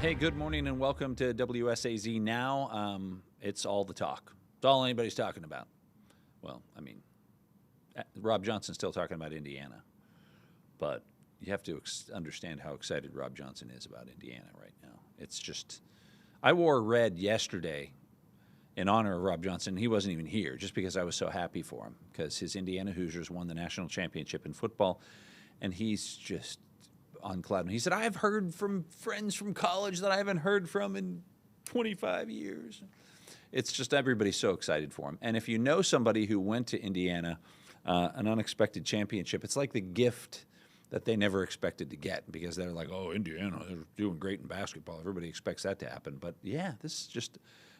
Hey, good morning and welcome to WSAZ Now. It's all the talk. It's all anybody's talking about. Well, I mean, Rob Johnson's still talking about Indiana, but you have to understand how excited Rob Johnson is about Indiana right now. It's just, I wore red yesterday in honor of Rob Johnson. He wasn't even here, just because I was so happy for him, because his Indiana Hoosiers won the national championship in football, and he's just on cloud. He said, I have heard from friends from college that I haven't heard from in 25 years. It's just everybody's so excited for him. And if you know somebody who went to Indiana, an unexpected championship, it's like the gift that they never expected to get, because they're like, oh, Indiana, they're doing great in basketball. Everybody expects that to happen. But, yeah, this is just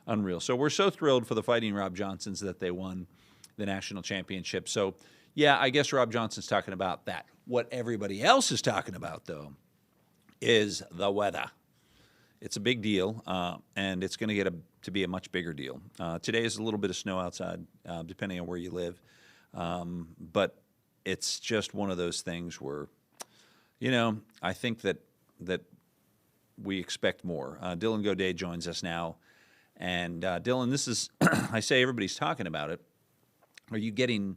unreal. So we're so thrilled for the Fighting Rob Johnsons that they won the national championship. So, yeah, I guess Rob Johnson's talking about that. What everybody else is talking about, though, is the weather. It's a big deal, and it's going to get to be a much bigger deal. Today is a little bit of snow outside, depending on where you live. But it's just one of those things where, you know, I think that we expect more. Dillon Gaudet joins us now. And, Dillon, this is, I say everybody's talking about it. Are you getting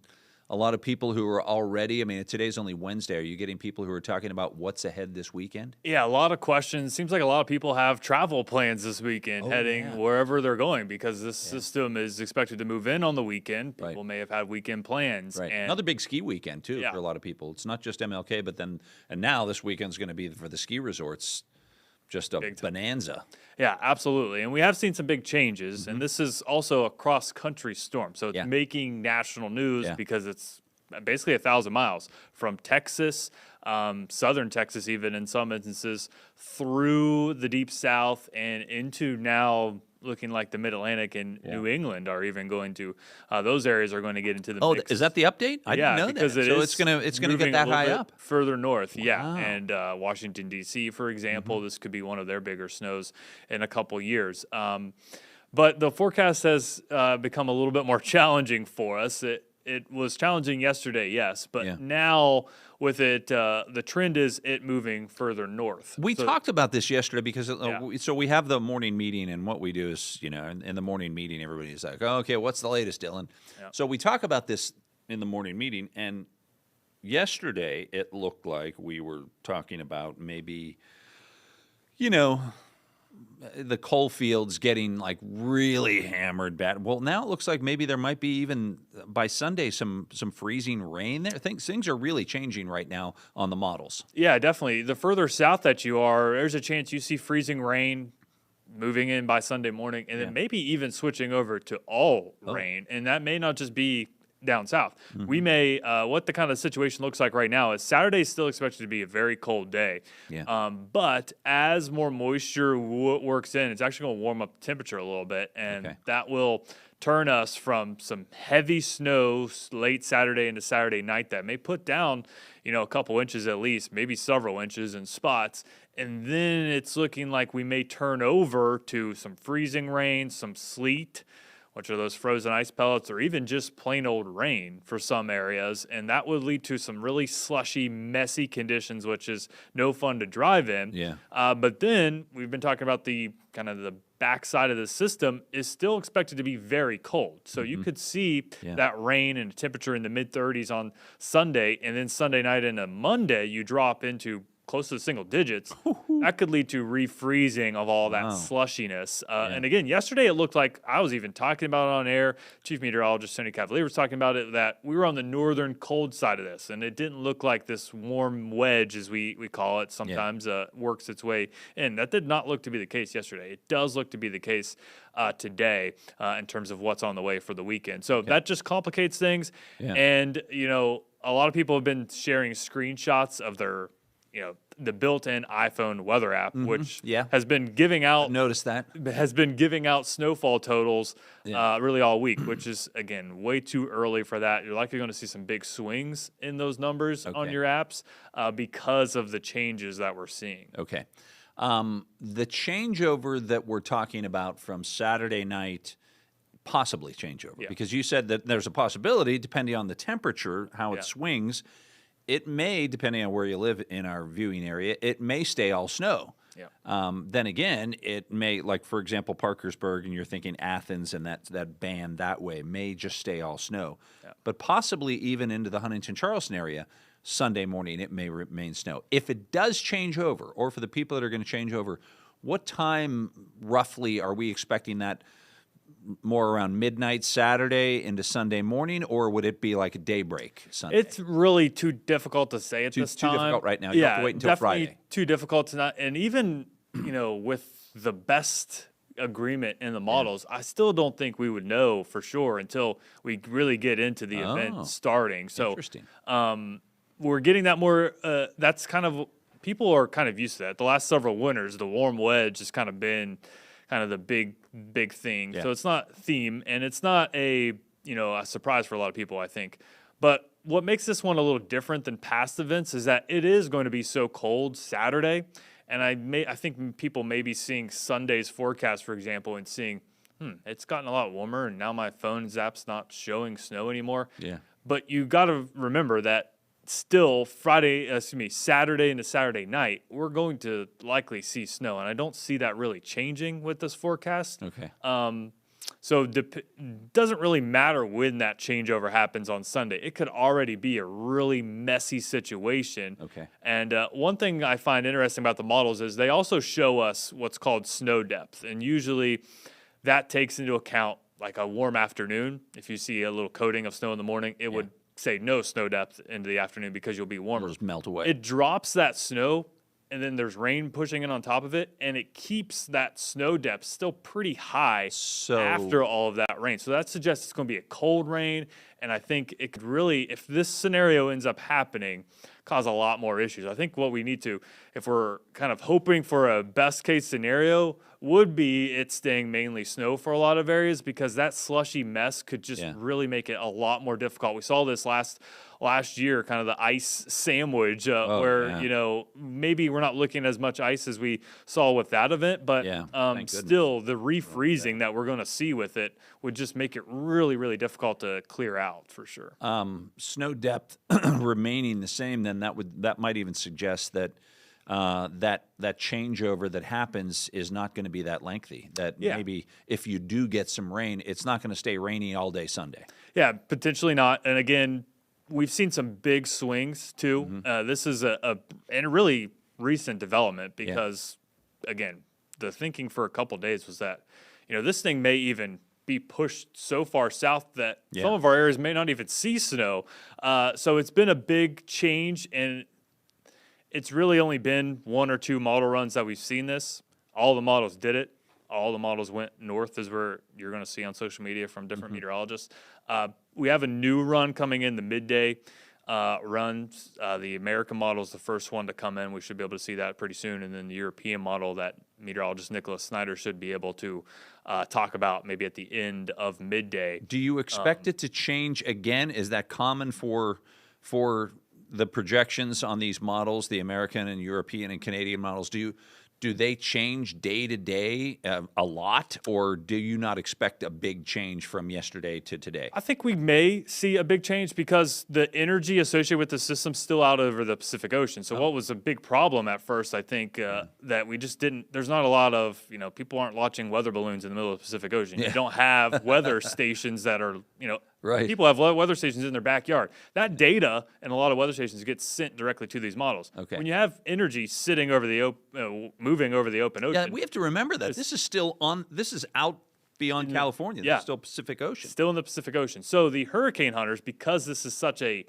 a lot of people who are already, I mean, today's only Wednesday. Are you getting people who are talking about what's ahead this weekend? Yeah, a lot of questions. Seems like a lot of people have travel plans this weekend, heading wherever they're going, because this system is expected to move in on the weekend. People may have had weekend plans. Right. And another big ski weekend, too, for a lot of people. It's not just MLK, but then, and now this weekend's going to be for the ski resorts. Just a bonanza. Yeah, absolutely. And we have seen some big changes, and this is also a cross-country storm. So it's making national news because it's basically 1,000 miles from Texas, southern Texas even in some instances, through the deep south and into now looking like the Mid-Atlantic and New England are even going to, those areas are going to get into the mix. Is that the update? I didn't know because that. So it's gonna get that high up? Further north, and Washington, D.C., for example, this could be one of their bigger snows in a couple years. But the forecast has become a little bit more challenging for us. It was challenging yesterday, yes, but now with it, the trend is it moving further north. We talked about this yesterday because so we have the morning meeting, and what we do is, you know, in the morning meeting, everybody's like, oh, okay, what's the latest, Dillon? So we talk about this in the morning meeting, and yesterday it looked like we were talking about maybe, you know, the coal fields getting like really hammered bad. Well, now it looks like maybe there might be even by Sunday some freezing rain there. Things are really changing right now on the models. Yeah, definitely. The further south that you are, there's a chance you see freezing rain moving in by Sunday morning, and then maybe even switching over to all rain. And that may not just be down south. We may, what the kind of situation looks like right now is Saturday is still expected to be a very cold day. But as more moisture works in, it's actually going to warm up the temperature a little bit, and that will turn us from some heavy snow late Saturday into Saturday night that may put down, you know, a couple inches at least, maybe several inches in spots. And then it's looking like we may turn over to some freezing rain, some sleet, which are those frozen ice pellets, or even just plain old rain for some areas. And that would lead to some really slushy, messy conditions, which is no fun to drive in. But then we've been talking about the kind of the backside of the system is still expected to be very cold. So you could see that rain and temperature in the mid-30s on Sunday, and then Sunday night into Monday, you drop into close to the single digits. That could lead to refreezing of all that slushiness. And again, yesterday it looked like, I was even talking about it on air, Chief Meteorologist Tony Cavalier was talking about it, that we were on the northern cold side of this, and it didn't look like this warm wedge, as we call it sometimes, works its way in. That did not look to be the case yesterday. It does look to be the case today in terms of what's on the way for the weekend. So that just complicates things. And, you know, a lot of people have been sharing screenshots of their, you know, the built-in iPhone weather app, which has been giving out. I've noticed that. Has been giving out snowfall totals really all week, which is, again, way too early for that. You're likely going to see some big swings in those numbers on your apps because of the changes that we're seeing. Okay. The changeover that we're talking about from Saturday night, possibly changeover, because you said that there's a possibility, depending on the temperature, how it swings. It may, depending on where you live in our viewing area, it may stay all snow. Then again, it may, like, for example, Parkersburg, and you're thinking Athens and that band that way may just stay all snow. Yeah. But possibly even into the Huntington-Charleston area, Sunday morning it may remain snow. If it does change over, or for the people that are going to change over, what time roughly are we expecting that? More around midnight Saturday into Sunday morning, or would it be like a daybreak Sunday? It's really too difficult to say at this time. Too difficult right now. You have to wait until definitely Friday. Too difficult to not. And even with the best agreement in the models, I still don't think we would know for sure until we really get into the event starting. So Interesting. We're getting that more. That's kind of, people are kind of used to that. The last several winters, the warm wedge has kind of been kind of the big thing. Yeah. So it's not theme, and it's not a surprise for a lot of people, I think. But what makes this one a little different than past events is that it is going to be so cold Saturday, and I think people may be seeing Sunday's forecast, for example, and seeing, it's gotten a lot warmer, and now my phone app's not showing snow anymore. Yeah. But you got to remember that still Saturday into Saturday night, we're going to likely see snow, and I don't see that really changing with this forecast. Okay. So doesn't really matter when that changeover happens on Sunday. It could already be a really messy situation. Okay. And one thing I find interesting about the models is they also show us what's called snow depth, and usually that takes into account like a warm afternoon. If you see a little coating of snow in the morning, it would say no snow depth into the afternoon because you'll be warmer. It'll just melt away. It drops that snow, and then there's rain pushing in on top of it, and it keeps that snow depth still pretty high after all of that rain. So that suggests it's going to be a cold rain, and I think it could really, if this scenario ends up happening, cause a lot more issues. I think what we need to, if we're kind of hoping for a best case scenario, would be it staying mainly snow for a lot of areas, because that slushy mess could just really make it a lot more difficult. We saw this last year, kind of the ice sandwich, where maybe we're not looking at as much ice as we saw with that event, but still the refreezing that we're going to see with it would just make it really, really difficult to clear out for sure. Snow depth remaining the same, then that might even suggest that that changeover that happens is not going to be that lengthy. That maybe if you do get some rain, it's not going to stay rainy all day Sunday. Yeah, potentially not. And again, we've seen some big swings too. This is a really recent development because, again, the thinking for a couple of days was that, this thing may even be pushed so far south that some of our areas may not even see snow. So it's been a big change, and it's really only been one or two model runs that we've seen this. All the models did it. All the models went north, as you're going to see on social media from different meteorologists. We have a new run coming in, the midday runs. The American model is the first one to come in. We should be able to see that pretty soon. And then the European model that meteorologist Nicholas Snyder should be able to talk about maybe at the end of midday. Do you expect it to change again? Is that common for the projections on these models, the American and European and Canadian models? Do they change day to day a lot, or do you not expect a big change from yesterday to today? I think we may see a big change because the energy associated with the system's still out over the Pacific Ocean. So what was a big problem at first, I think, that we just didn't, there's not a lot of, people aren't launching weather balloons in the middle of the Pacific Ocean. You don't have weather stations that are, Right. People have weather stations in their backyard. That data and a lot of weather stations gets sent directly to these models. Okay. When you have energy sitting over the moving over the open ocean. Yeah, we have to remember that this is still on. This is out beyond California. This is still Pacific Ocean. Still in the Pacific Ocean. So the hurricane hunters, because this is such a,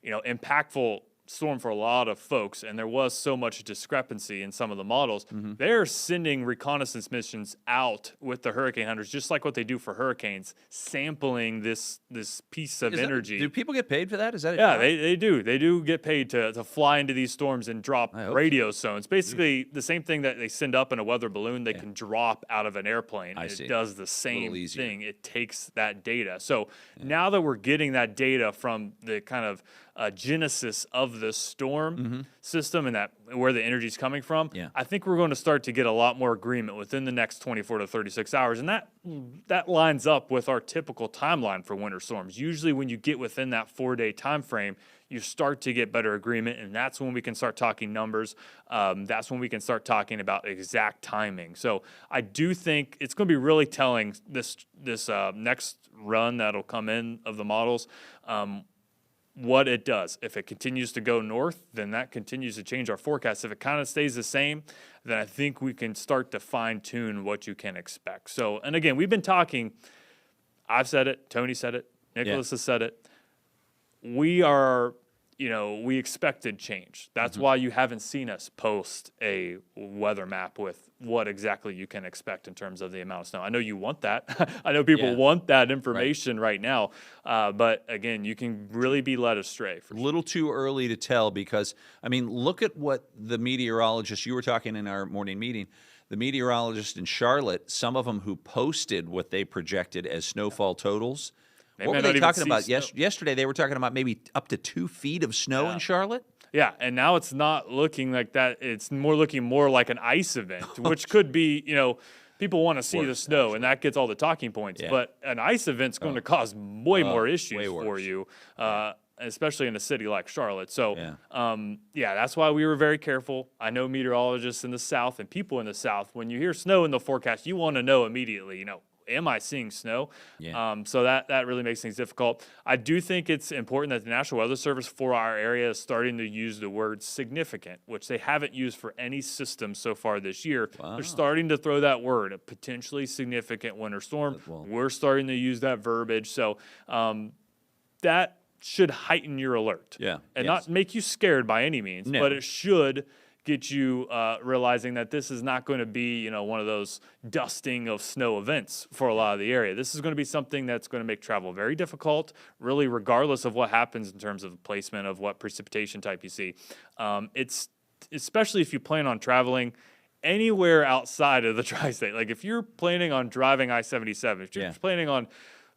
impactful storm for a lot of folks, and there was so much discrepancy in some of the models, they're sending reconnaissance missions out with the hurricane hunters, just like what they do for hurricanes, sampling this piece of energy. Do people get paid for that? Is that they do. They do get paid to fly into these storms and drop radio zones. Basically, the same thing that they send up in a weather balloon, they can drop out of an airplane. It does the same thing. It takes that data. So now that we're getting that data from the kind of genesis of the storm system and that where the energy is coming from, I think we're going to start to get a lot more agreement within the next 24 to 36 hours. And that lines up with our typical timeline for winter storms. Usually when you get within that 4-day time frame, you start to get better agreement, and that's when we can start talking numbers. That's when we can start talking about exact timing. So I do think it's going to be really telling this next run that'll come in of the models, what it does. If it continues to go north, then that continues to change our forecast. If it kind of stays the same, then I think we can start to fine tune what you can expect. So, and again, we've been talking, I've said it, Tony said it, Nicholas has said it. We are, we expected change. That's why you haven't seen us post a weather map with what exactly you can expect in terms of the amount of snow. I know you want that. I know people want that information right now. But again, you can really be led astray. A little too early to tell because, look at what the meteorologist, you were talking in our morning meeting, the meteorologist in Charlotte, some of them who posted what they projected as snowfall totals. What were they talking about? Yesterday, they were talking about maybe up to 2 feet of snow in Charlotte. Yeah, and now it's not looking like that. It's looking more like an ice event, which could be, people want to see the snow, and that gets all the talking points. Yeah. But an ice event's going to cause way more issues for you, especially in a city like Charlotte. So, that's why we were very careful. I know meteorologists in the South and people in the South, when you hear snow in the forecast, you want to know immediately, am I seeing snow? Yeah. So that really makes things difficult. I do think it's important that the National Weather Service for our area is starting to use the word significant, which they haven't used for any system so far this year. Wow. They're starting to throw that word, a potentially significant winter storm. We're starting to use that verbiage. So that should heighten your alert. Yeah. And not make you scared by any means, but it should get you realizing that this is not going to be, one of those dusting of snow events for a lot of the area. This is going to be something that's going to make travel very difficult, really, regardless of what happens in terms of placement of what precipitation type you see. It's especially if you plan on traveling anywhere outside of the tri-state. Like if you're planning on driving I-77, if you're planning on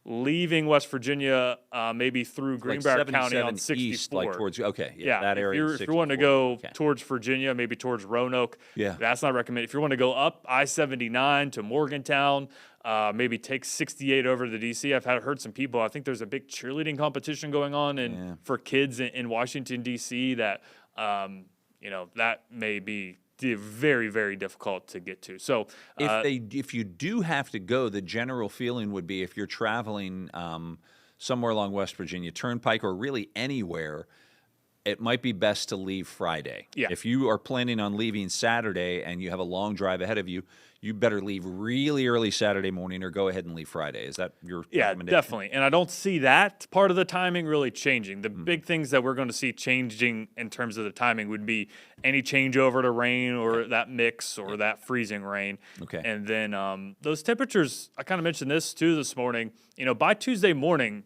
leaving West Virginia, maybe through Greenbrier County on 64. East, like towards, that area. If you want to go towards Virginia, maybe towards Roanoke, that's not recommended. If you want to go up I-79 to Morgantown, maybe take 68 over to D.C. I've heard some people, I think there's a big cheerleading competition going on for kids in Washington, D.C. that, that may be very, very difficult to get to. So if you do have to go, the general feeling would be if you're traveling somewhere along West Virginia Turnpike or really anywhere, it might be best to leave Friday. Yeah. If you are planning on leaving Saturday and you have a long drive ahead of you, you better leave really early Saturday morning or go ahead and leave Friday. Is that your recommendation? Yeah, definitely. And I don't see that part of the timing really changing. The big things that we're going to see changing in terms of the timing would be any changeover to rain or that mix or that freezing rain. Okay. And then those temperatures, I kind of mentioned this too this morning, by Tuesday morning,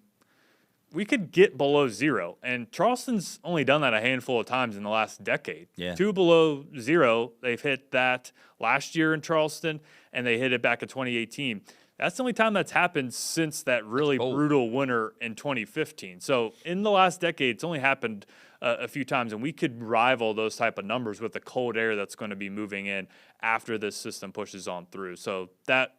we could get below zero. And Charleston's only done that a handful of times in the last decade. Yeah. 2 below zero, they've hit that last year in Charleston, and they hit it back in 2018. That's the only time that's happened since that really brutal winter in 2015. So in the last decade, it's only happened a few times, and we could rival those type of numbers with the cold air that's going to be moving in after this system pushes on through. So that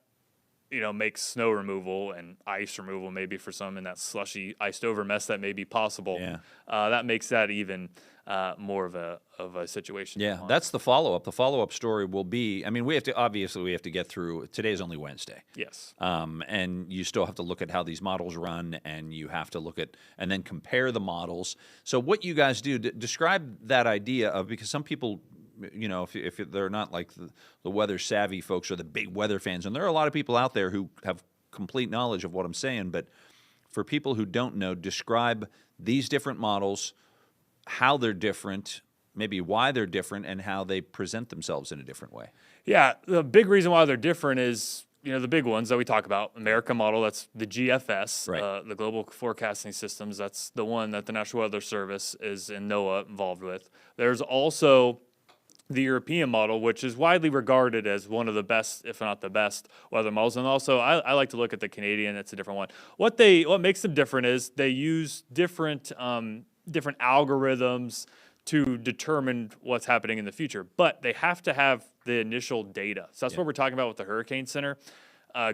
makes snow removal and ice removal maybe for some in that slushy iced over mess that may be possible. Yeah. That makes that even more of a situation. Yeah, that's the follow-up. The follow-up story will be, we have to get through, today's only Wednesday. Yes. And you still have to look at how these models run, and you have to look at, and then compare the models. So what you guys do, describe that idea of, because some people, if they're not like the weather savvy folks or the big weather fans, and there are a lot of people out there who have complete knowledge of what I'm saying, but for people who don't know, describe these different models, how they're different, maybe why they're different, and how they present themselves in a different way. Yeah, the big reason why they're different is, the big ones that we talk about, America model, that's the GFS, right. The Global Forecasting Systems, that's the one that the National Weather Service is in NOAA involved with. There's also the European model, which is widely regarded as one of the best, if not the best, weather models. And also, I like to look at the Canadian. It's a different one. What makes them different is they use different algorithms to determine what's happening in the future. But they have to have the initial data. So that's what we're talking about with the Hurricane Center.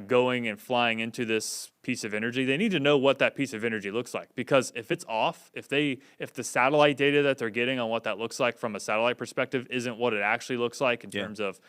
going and flying into this piece of energy, they need to know what that piece of energy looks like. Because if it's off, if the satellite data that they're getting on what that looks like from a satellite perspective isn't what it actually looks like in terms of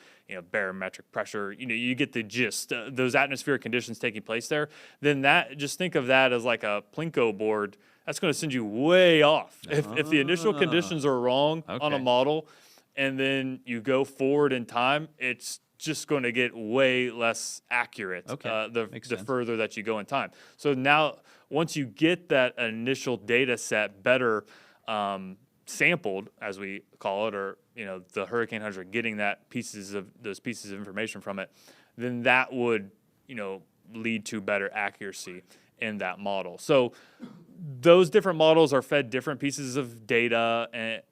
barometric pressure, you get the gist. Those atmospheric conditions taking place there, then just think of that as like a Plinko board. That's going to send you way off. If the initial conditions are wrong on a model, and then you go forward in time, it's just going to get way less accurate the further that you go in time. So now, once you get that initial data set better sampled, as we call it, or the hurricane hunters are getting those pieces of information from it, then that would lead to better accuracy in that model. So those different models are fed different pieces of data,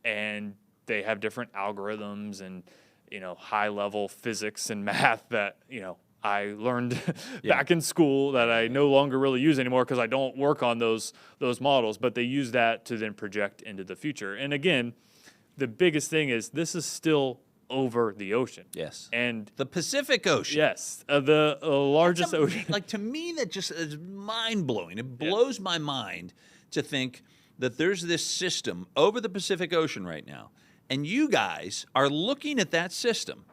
and they have different algorithms and high level physics and math that I learned back in school that I no longer really use anymore because I don't work on those models, but they use that to then project into the future. And again, the biggest thing is this is still over the ocean. Yes. And the Pacific Ocean. Yes. The largest ocean. Like, to me, that just is mind-blowing. It blows my mind to think that there's this system over the Pacific Ocean right now, and you guys are looking at that system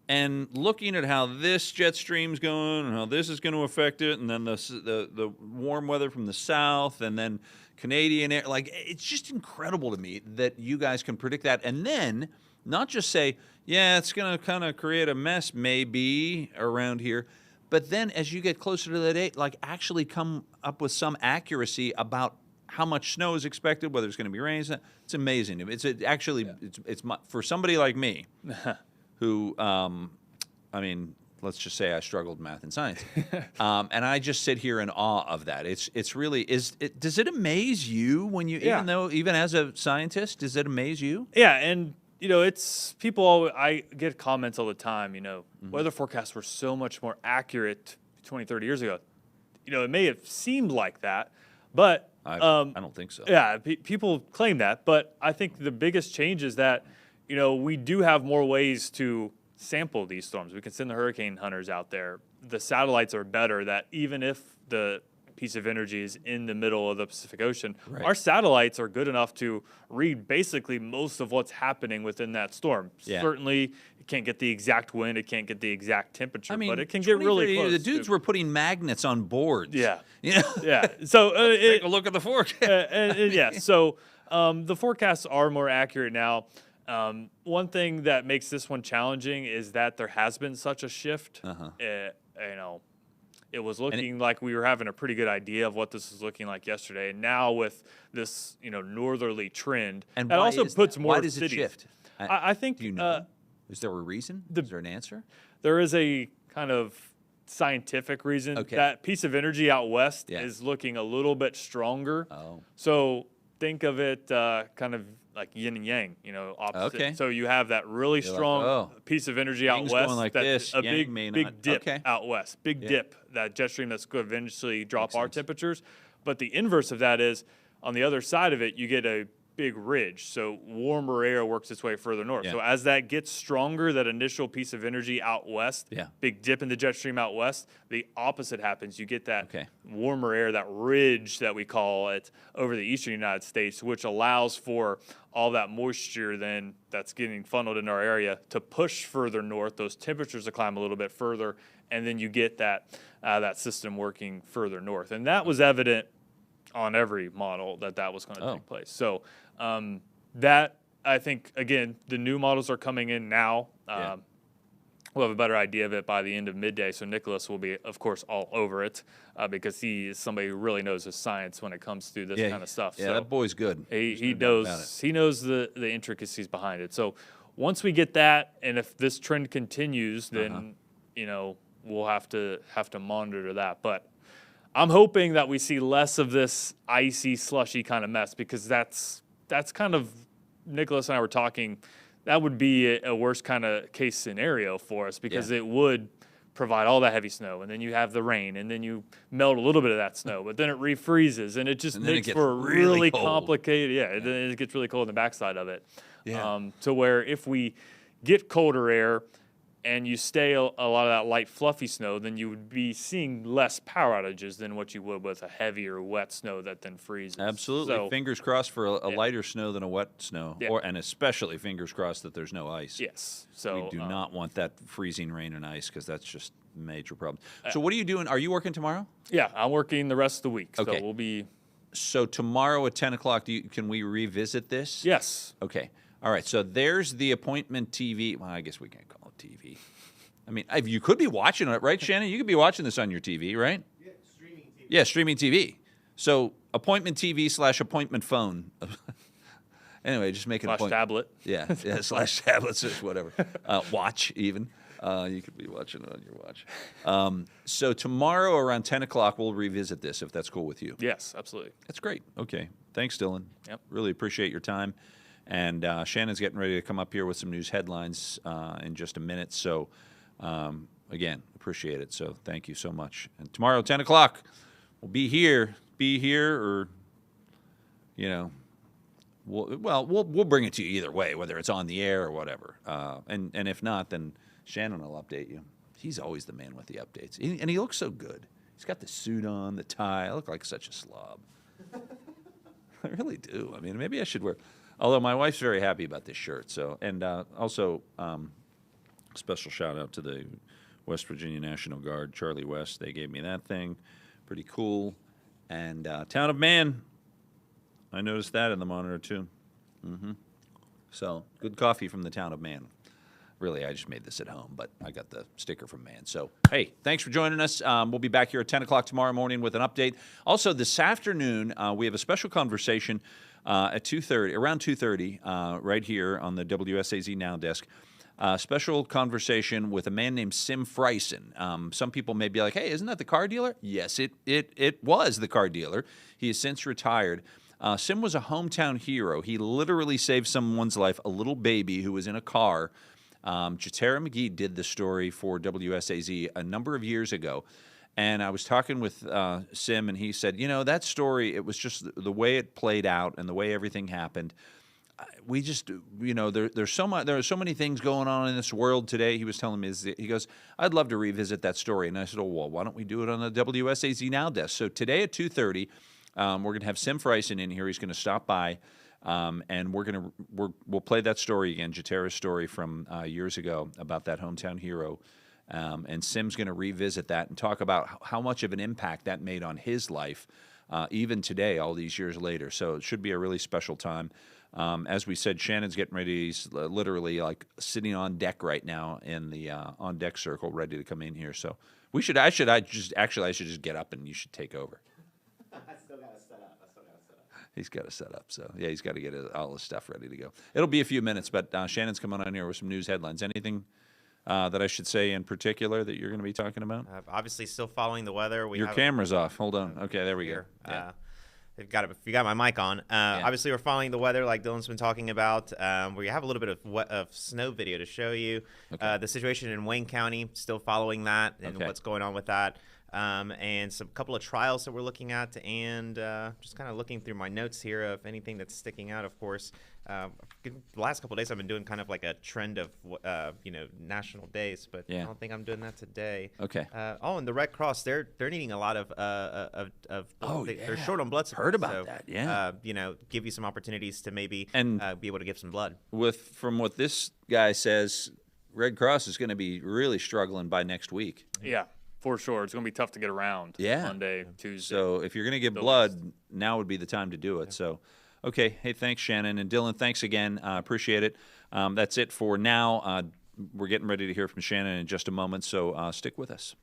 and looking at how this jet stream's going and how this is going to affect it, and then the warm weather from the south, and then Canadian air. Like, it's just incredible to me that you guys can predict that, and then not just say, yeah, it's going to kind of create a mess maybe around here, but then as you get closer to the date, like, actually come up with some accuracy about how much snow is expected, whether it's going to be rain. It's amazing. It's for somebody like me, who, I mean, let's just say I struggled in math and science, and I just sit here in awe of that. It's really does it amaze you when you even as a scientist, does it amaze you? Yeah, and it's people. I get comments all the time. Weather forecasts were so much more accurate 20, 30 years ago. It may have seemed like that, but I don't think so. Yeah, people claim that, but I think the biggest change is that we do have more ways to sample these storms. We can send the hurricane hunters out there. The satellites are better. That even if the piece of energy is in the middle of the Pacific Ocean, our satellites are good enough to read basically most of what's happening within that storm. Yeah. Certainly, it can't get the exact wind, it can't get the exact temperature, I mean, but it can get really close. The dudes were putting magnets on boards. Yeah. Yeah. So take a look at the forecast. So the forecasts are more accurate now. One thing that makes this one challenging is that there has been such a shift. It was looking like we were having a pretty good idea of what this was looking like yesterday, and now with this northerly trend, and that also puts more why does cities. It shift? I think. Do you know? Is there a reason? Is there an answer? There is a kind of scientific reason. Okay. That piece of energy out west is looking a little bit stronger. Oh. So think of it kind of like yin and yang, opposite. Okay. So you have that really strong piece of energy out Ying's west. going like that's this. a Yang big dip okay. out west. Big dip, that jet stream that's going to eventually drop our temperatures. But the inverse of that is, on the other side of it, you get a big ridge. So warmer air works its way further north. Yeah. So as that gets stronger, that initial piece of energy out west, big dip in the jet stream out west, the opposite happens. You get that warmer air, that ridge that we call it, over the eastern United States, which allows for all that moisture then that's getting funneled in our area to push further north, those temperatures to climb a little bit further, and then you get that system working further north. And that was evident on every model that was going to take place. So that, I think, again, the new models are coming in now. We'll have a better idea of it by the end of midday. So Nicholas will be, of course, all over it because he is somebody who really knows his science when it comes to this kind of stuff. Yeah, so that boy's good. He knows the intricacies behind it. So once we get that, and if this trend continues, then we'll have to monitor that. But I'm hoping that we see less of this icy, slushy kind of mess, because that's kind of, Nicholas and I were talking, that would be a worst kind of case scenario for us, because it would provide all that heavy snow, and then you have the rain, and then you melt a little bit of that snow, but then it refreezes, and it just makes for a really complicated, then it gets really cold on the backside of it. To where if we get colder air and you stay a lot of that light, fluffy snow, then you would be seeing less power outages than what you would with a heavier, wet snow that then freezes. Absolutely. So, Fingers crossed for a lighter snow than a wet snow, Yeah. and especially fingers crossed that there's no ice. yes. So We do not want that freezing rain and ice because that's just a major problem. So what are you doing? Are you working tomorrow? Yeah, I'm working the rest of the week. Okay. So we'll be. So tomorrow at 10 o'clock, can we revisit this? Yes. Okay. All right. So there's the appointment TV. Well, I guess we can't call it TV. I mean, you could be watching it, right, Shannon? You could be watching this on your TV, right? Yeah, streaming TV. Yeah, streaming TV. So appointment TV / appointment phone. Anyway, just make an Slash appointment. tablet. Yeah, / tablets or whatever. Watch even. You could be watching it on your watch. So tomorrow around 10 o'clock, we'll revisit this if that's cool with you. Yes, absolutely. That's great. Okay. Thanks, Dillon. Yep. Really appreciate your time. And Shannon's getting ready to come up here with some news headlines in just a minute. So, again, appreciate it. So thank you so much. And tomorrow, 10 o'clock, we'll be here. Be here or, you know, we'll bring it to you either way, whether it's on the air or whatever. And if not, then Shannon will update you. He's always the man with the updates. And he looks so good. He's got the suit on, the tie. I look like such a slob. I really do. I mean, maybe I should wear. Although my wife's very happy about this shirt. So, and also special shout out to the West Virginia National Guard, Charlie West. They gave me that thing. Pretty cool. And Town of Man. I noticed that in the monitor too. So good coffee from the Town of Man. Really, I just made this at home, but I got the sticker from Man. So, hey, thanks for joining us. We'll be back here at 10 o'clock tomorrow morning with an update. Also, this afternoon, we have a special conversation at 2:30, around 2:30, right here on the WSAZ Now desk. Special conversation with a man named Sim Freisen. Some people may be like, hey, isn't that the car dealer? Yes, it was the car dealer. He has since retired. Sim was a hometown hero. He literally saved someone's life, a little baby who was in a car. Jatera McGee did the story for WSAZ a number of years ago. And I was talking with Sim, and he said, you know, that story, it was just the way it played out and the way everything happened. We just, you know, there are so many things going on in this world today. He was telling me, he goes, I'd love to revisit that story. And I said, oh, well, why don't we do it on the WSAZ Now desk? So today at 2:30, we're going to have Sim Freisen in here. He's going to stop by. And we'll play that story again, Jatera's story from years ago about that hometown hero. And Sim's going to revisit that and talk about how much of an impact that made on his life, even today, all these years later. So it should be a really special time. As we said, Shannon's getting ready. He's literally like sitting on deck right now in the on deck circle, ready to come in here. So I should just get up and you should take over. I still got to set up. He's got to set up. So, yeah, he's got to get all his stuff ready to go. It'll be a few minutes, but Shannon's coming on here with some news headlines. Anything that I should say in particular that you're going to be talking about? Obviously, still following the weather. Your camera's off. Hold on. Okay, there we go. Yeah. If you got my mic on. Obviously, we're following the weather like Dillon's been talking about. We have a little bit of snow video to show you. Okay. The situation in Wayne County, still following that and Okay. what's going on with that. And some couple of trials that we're looking at, and just kind of looking through my notes here of anything that's sticking out. Of course, the last couple of days I've been doing kind of like a trend of national days, but Yeah. I don't think I'm doing that today. Okay. And the Red Cross, they're needing a lot of they're short on blood supply. Heard about so, that, yeah. Give you some opportunities to maybe And be able to give some blood. From what this guy says, Red Cross is going to be really struggling by next week. Yeah, for sure. It's going to be tough to get around Monday, Tuesday. So if you're going to give blood, now would be the time to do it. So, okay. Hey, thanks, Shannon. And Dillon, thanks again. Appreciate it. That's it for now. We're getting ready to hear from Shannon in just a moment, so stick with us.